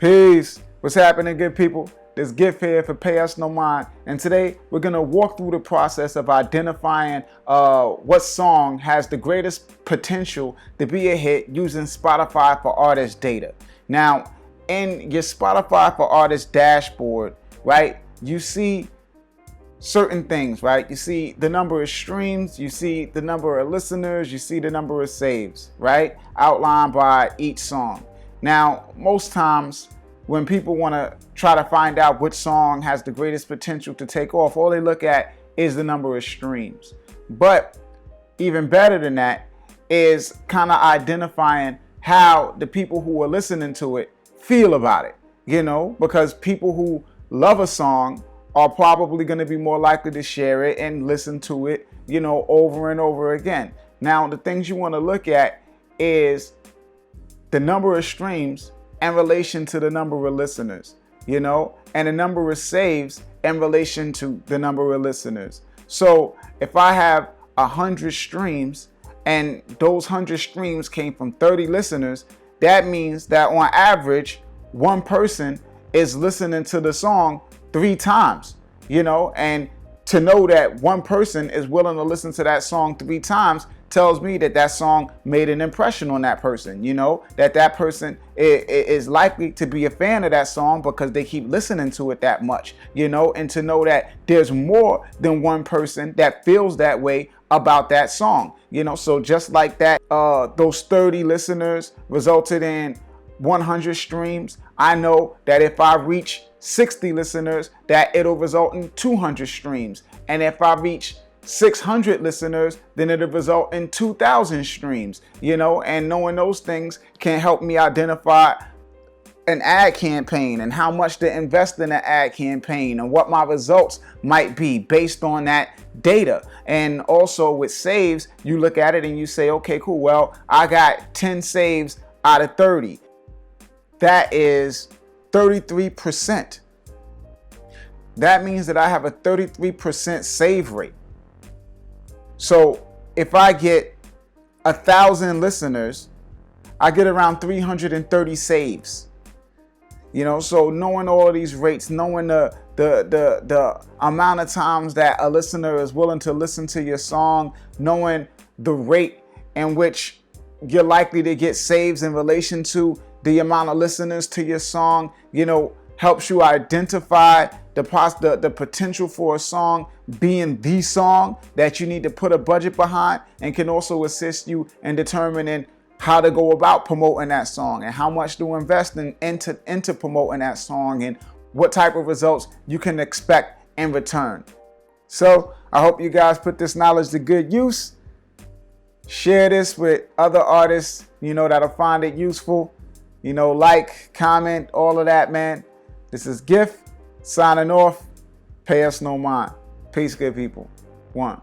Peace. What's happening, good people? This Gift here for Pay Us No Mind. And today we're going to walk through the process of identifying what song has the greatest potential to be a hit using Spotify for Artists data. Now, in your Spotify for Artists dashboard, right, you see certain things, right? You see the number of streams, you see the number of listeners, you see the number of saves, right? Outlined by each song. Now, most times when people want to try to find out which song has the greatest potential to take off, all they look at is the number of streams. But even better than that is kind of identifying how the people who are listening to it feel about it, because people who love a song are probably going to be more likely to share it and listen to it, over and over again. Now, the things you want to look at is the number of streams in relation to the number of listeners, and the number of saves in relation to the number of listeners. So if I have 100 streams and those 100 streams came from 30 listeners, that means that on average, one person is listening to the song 3 times, and to know that one person is willing to listen to that song 3 times tells me that that song made an impression on that person, that person is likely to be a fan of that song because they keep listening to it that much, and to know that there's more than one person that feels that way about that song, so just like that, those 30 listeners resulted in 100 streams. I know that if I reach 60 listeners, that it'll result in 200 streams. And if I reach 600 listeners, then it'll result in 2,000 streams, and knowing those things can help me identify an ad campaign and how much to invest in an ad campaign and what my results might be based on that data. And also with saves, you look at it and you say, okay, cool. Well, I got 10 saves out of 30. That is 33%. That means that I have a 33% save rate. So if I get 1,000 listeners, I get around 330 saves. So knowing all of these rates, knowing the amount of times that a listener is willing to listen to your song, knowing the rate in which you're likely to get saves in relation to the amount of listeners to your song, helps you identify the potential for a song being the song that you need to put a budget behind, and can also assist you in determining how to go about promoting that song and how much to invest into promoting that song and what type of results you can expect in return. So I hope you guys put this knowledge to good use. Share this with other artists, that'll find it useful. Like, comment, all of that, man. This is Gift signing off. Pay us no mind. Peace, good people. 1.